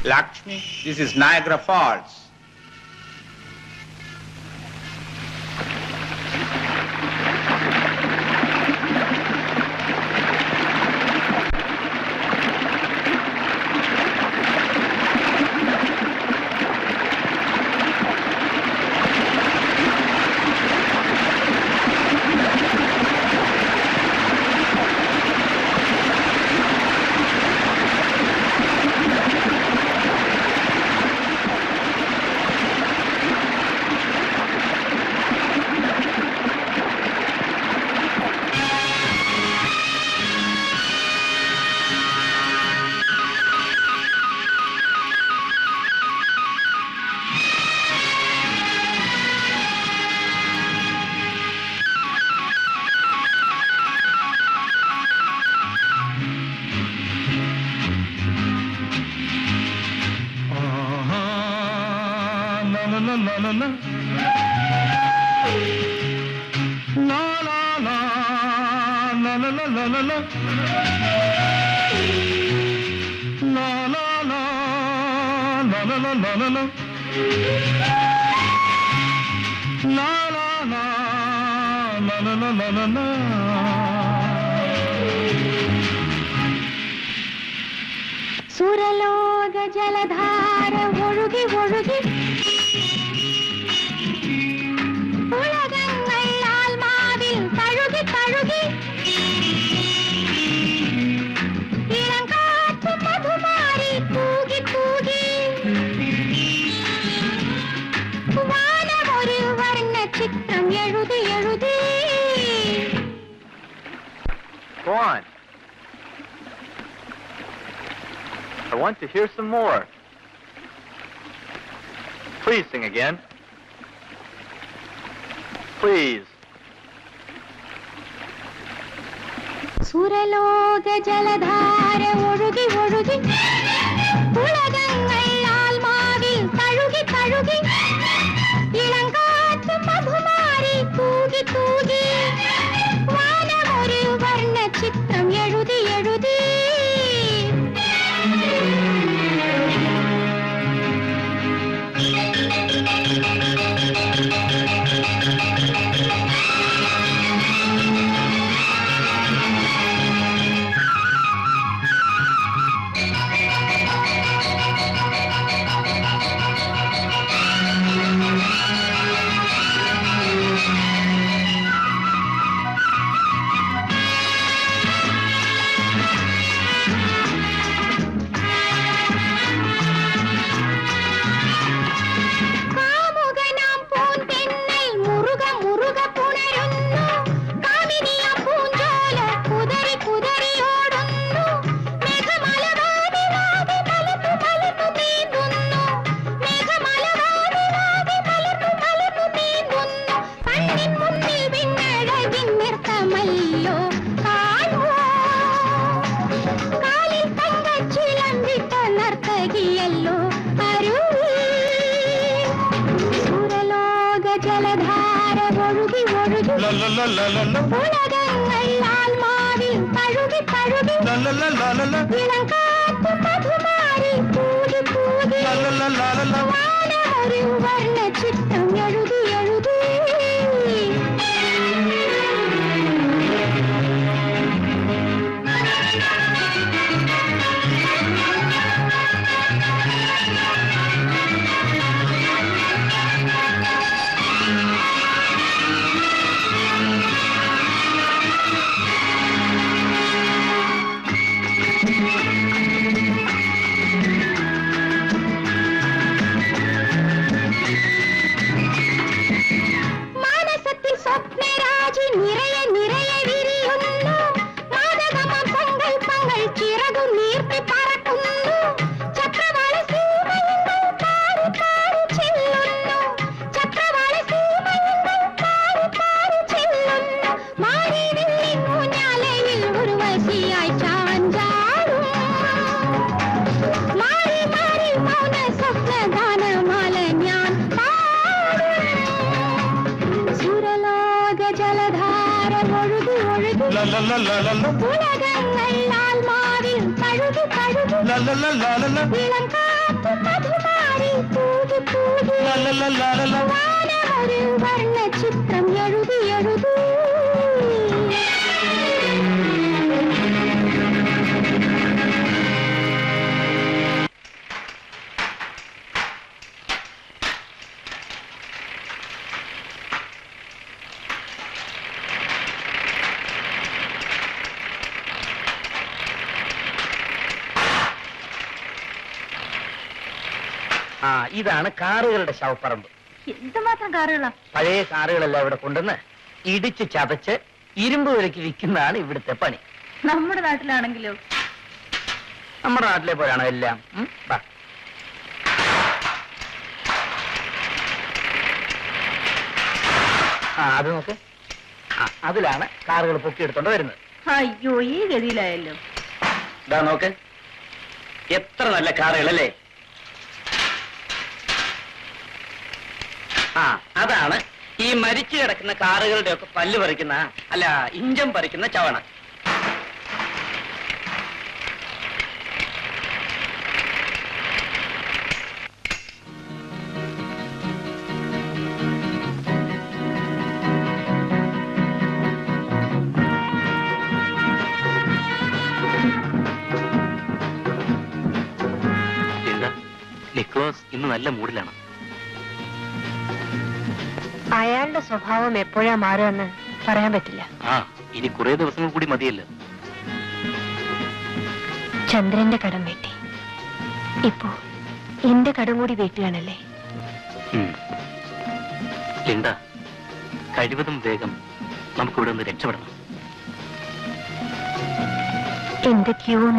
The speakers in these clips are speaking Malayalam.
Lakshmi, this is Niagara Falls. സുരലോക ജലധാര ഒഴുകി ഒഴുകി ഉലകങ്ങൾ ആത്മാവിൽ തഴുകി തഴുകി ഇളങ്കാറ്റ് മധുമാരി തൂകി തൂകി വാനമൊരു വർണ്ണ ചിത്രം എഴുതി എഴുതി. Go on. I want to hear some more. Please sing again. Please. സുരലോക ജലധാര ഒഴുകി ഒഴുകി ഉലകങ്ങൾ ആത്മാവിൽ തഴുകി തഴുകി ഇളങ്കാറ്റ് മധുമാരി തൂകി തൂകി വാനമൊരു വർണ്ണ ചിത്രം എഴുതി എഴുതി. ഉലകങ്ങൾ ആത്മാവിൽ തഴുകി തഴുകി ഇളങ്കാറ്റ് മധുമാരി തൂകി തൂകി വാനമൊരു വർണ്ണ ചിത്രം എഴുതി എഴുതി. ഉലകങ്ങൾ ആത്മാവിൽ തഴുകി തഴുകി ഇളങ്കാറ്റ് വാനമൊരു വർണ്ണചിത്രം എഴുതി എഴുതി ഇതാണ് കാറുകളുടെ ശവപ്പറമ്പ്. എന്തുമാത്രം കാറുകളാ? പഴയ കാറുകളെല്ലാം ഇവിടെ കൊണ്ടുവന്ന് ഇടിച്ച് ചതച്ച് ഇരുമ്പ് വിലക്ക് വിൽക്കുന്നതാണ് ഇവിടുത്തെ പണി. നമ്മുടെ നാട്ടിലാണെങ്കിലോ? നമ്മുടെ നാട്ടിലെ പോലെയാണോ എല്ലാം? അത് നോക്ക്, അതിലാണ് കാറുകൾ പൊക്കിയെടുത്തോണ്ട് വരുന്നത്. അയ്യോ, ഈ ഗതിയിലായല്ലോ. ഇതാ നോക്ക്, എത്ര നല്ല കാറുകളല്ലേ. അതാണ് ഈ മരിച്ചു കിടക്കുന്ന കാറുകളുടെ ഒക്കെ പല്ല് പറിക്കുന്ന, അല്ല ഇഞ്ചം പറിക്കുന്ന ചവണ. നിക്കോളാസ് ഇന്ന് നല്ല മൂഡിലാണ്. അയാളുടെ സ്വഭാവം എപ്പോഴാ മാറുമെന്ന് പറയാൻ പറ്റില്ല. ഇനി കുറെ ദിവസങ്ങൾ കൂടി മതിയല്ലോ. ചന്ദ്രന്റെ കടം വീട്ടി, ഇപ്പോ എന്റെ കടം കൂടി വീട്ടുകയാണല്ലേ. ലിൻഡ, കഴിവതും വേഗം നമുക്കിവിടെ നിന്ന് രക്ഷപ്പെടണം. എന്തൊക്കെയോ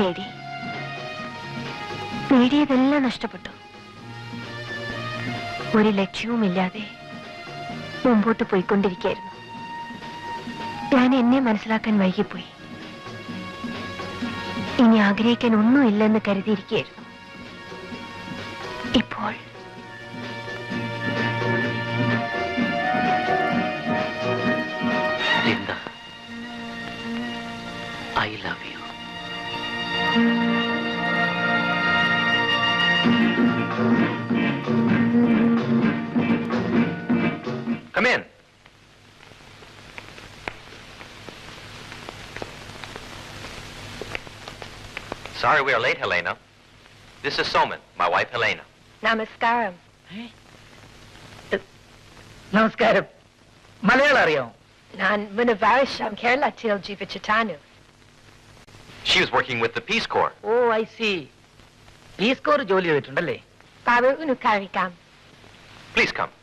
നേടിയതെല്ലാം നഷ്ടപ്പെട്ടു. ഒരു ലക്ഷ്യവുമില്ലാതെ മുമ്പോട്ട് പോയിക്കൊണ്ടിരിക്കുകയായിരുന്നു. ഞാൻ എന്നെ മനസ്സിലാക്കാൻ വൈകിപ്പോയി. ഇനി ആഗ്രഹിക്കാൻ ഒന്നുമില്ലെന്ന് കരുതിയിരിക്കുകയായിരുന്നു. ഇപ്പോൾ I love you. Come in. Sorry we are late, Helena. This is Soman, my wife Helena. നമസ്കാരം. നമസ്കാരം. മലയാളം അറിയാമോ? ഞാൻ മുനവാരിഷം കേരളത്തിൽ ജീവിച്ചിട്ടാണ്. She was working with the Peace Corps. Oh, I see. Peace Corps ജോലി ചെയ്തിട്ടുണ്ടല്ലേ? പാവunu കഴിക്കാം. Please come.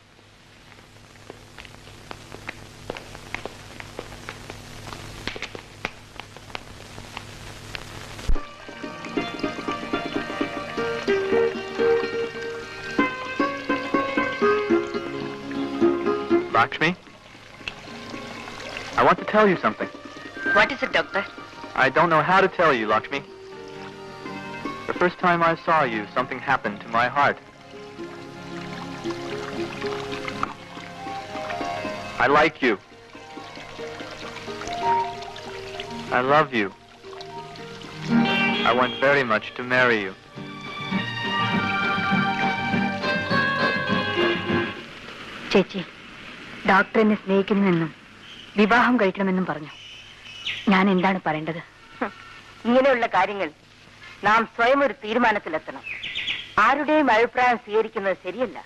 Lakshmi, I want to tell you something. What is it, doctor? I don't know how to tell you, Lakshmi. The first time I saw you, something happened to my heart. I like you. I love you. I want very much to marry you. ചേച്ചി, ഡോക്ടർ എന്നെ സ്നേഹിക്കുന്നുവെന്നും വിവാഹം കഴിക്കണമെന്നും പറഞ്ഞു. ഞാൻ എന്താണ് പറയേണ്ടത്? ഇങ്ങനെയുള്ള കാര്യങ്ങൾ നാം സ്വയം ഒരു തീരുമാനത്തിലെത്തണം. ആരുടെയും അഭിപ്രായം സ്വീകരിക്കുന്നത് ശരിയല്ല.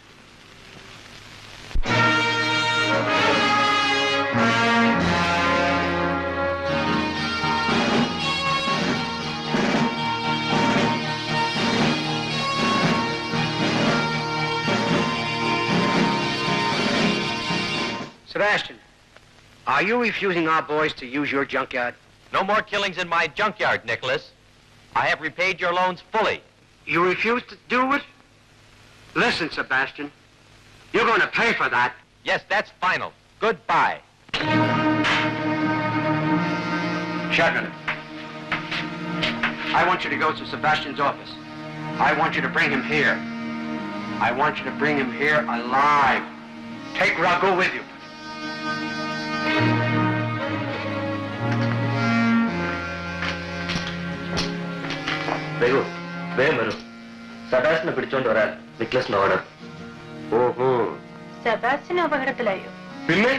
Sebastian, are you refusing our boys to use your junkyard? No more killings in my junkyard, Nicholas. I have repaid your loans fully. You refuse to do it? Listen, Sebastian, you're going to pay for that. Yes, that's final. Goodbye. Shotgun. I want you to go to Sebastian's office. I want you to bring him here. I want you to bring him here alive. Take Raghu with you. വേഗം വരൂ. സെബാസ്റ്റിനെ പിടിച്ചോണ്ട് വരാൻ നിക്ലസിന് ഓർഡർ. ഓഹോ, സെബാസ്റ്റ്യൻ അപകടത്തിലായോ? പിന്നെ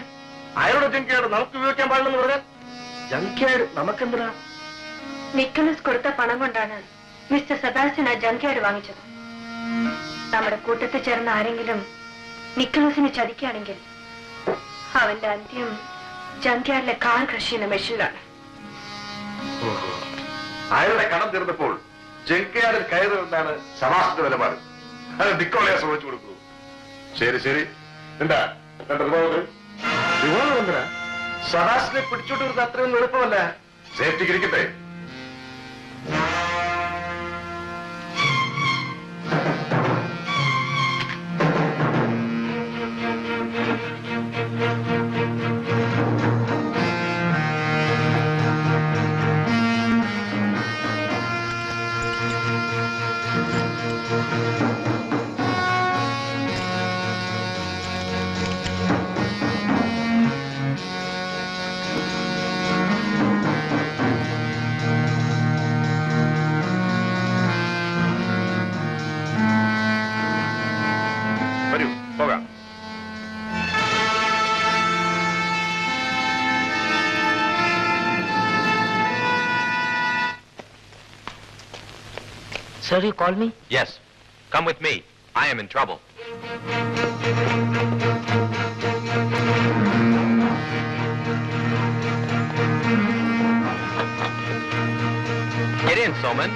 അയാളുടെ ജങ്ക്യാർഡ് നമുക്ക് ഉപയോഗിക്കാൻ പാടില്ലെന്ന് പറഞ്ഞാൽ ജങ്ക്യാർഡ് നമുക്കെന്തിനാ? നിക്കോളസ് കൊടുത്ത പണം കൊണ്ടാണ് മിസ്റ്റർ സെബാസ്റ്റ്യൻ ആ ജങ്ക്യാർഡ് വാങ്ങിച്ചത്. നമ്മുടെ കൂട്ടത്തിൽ ചേർന്ന ആരെങ്കിലും നിക്കോളസിനെ ചതിക്കുകയാണെങ്കിൽ അവന്റെ അന്ത്യം ജങ്ക്യാർഡിലെ കാർ കൃഷി ചെയ്യുന്ന മെഷീനിലാണ്. അയാളുടെ കടം തീർന്നപ്പോൾ ജങ്ക്യാർഡിൽ കയറുമെന്നാണ് സമാസത്തിന്റെ നിലപാട്. അത് നിക്കോളയെ ശ്രമിച്ചു കൊടുക്കൂ. ശരി ശരി, എന്താ റിവോൾവർ എന്തിനാ? സദാസിനെ പിടിച്ചോട്ട് വരുന്നത് അത്രയൊന്നും എളുപ്പമല്ല. സേഫ്റ്റിക്ക് ഇരിക്കട്ടെ. വരൂ, പോകാം. Sir, you call me? Yes. Come with me. I am in trouble. Get in, Soman.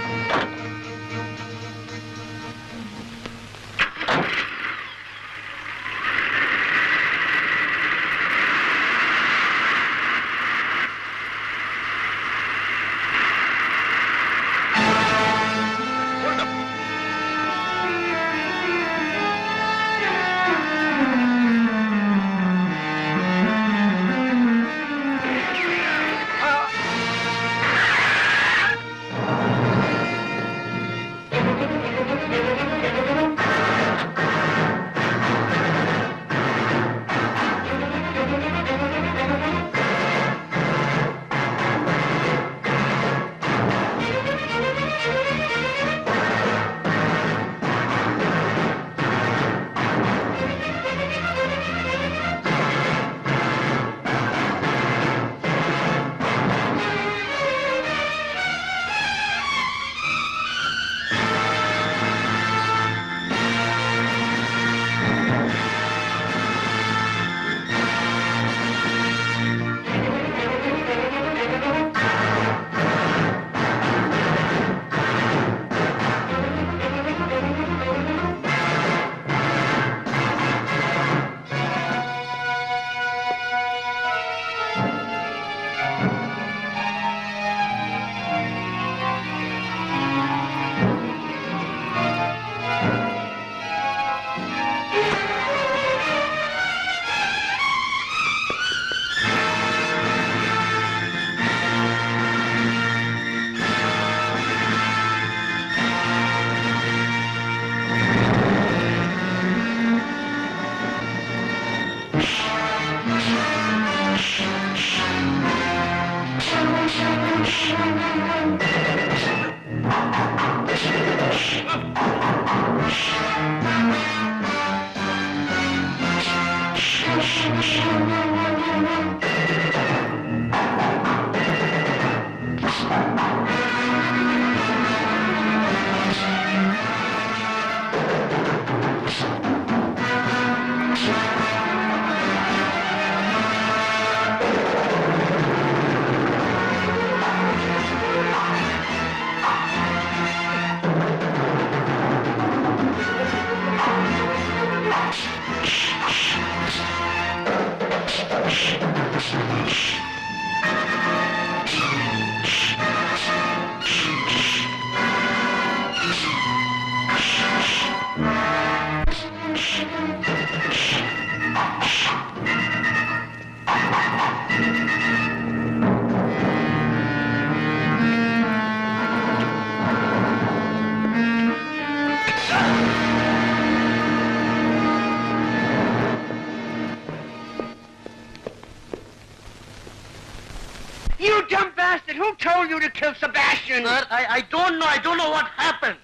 You dumb bastard! Who told you to kill Sebastian? Sir, I don't know. I don't know what happened.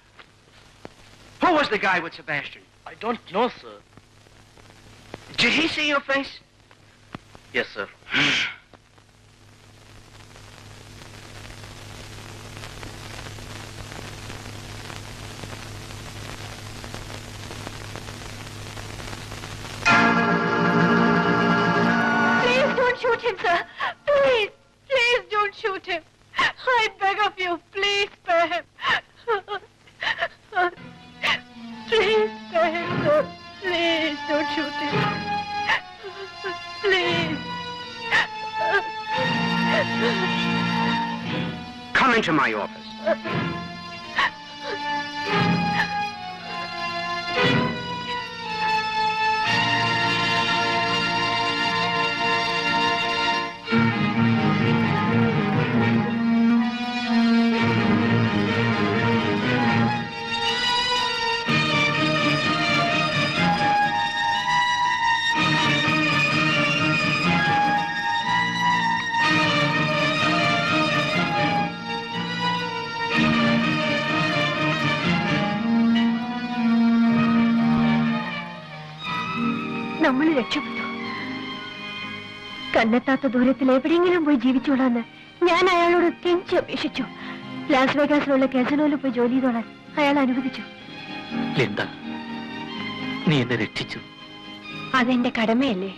Who was the guy with Sebastian? I don't know, sir. Did he see your face? Yes, sir. Please don't shoot him, sir. Please, please don't shoot him. I beg of you, please spare him. Please spare him, sir. Please don't shoot him. Please. Come into my office. നമ്മൾ രക്ഷപ്പെട്ടു. കണ്ണെത്താത്ത ദൂരത്തിൽ എവിടെയെങ്കിലും പോയി ജീവിച്ചോളാന്ന് ഞാൻ അയാളോട് കെഞ്ചി അപേക്ഷിച്ചു. ലാസ് വേഗാസിലുള്ള കാസിനോയിൽ പോയി ജോലി ചെയ്തോളാൻ അയാൾ അനുവദിച്ചു. ലിൻഡ, നീ എന്നെ രക്ഷിച്ചു. അതെന്റെ കടമയല്ലേ?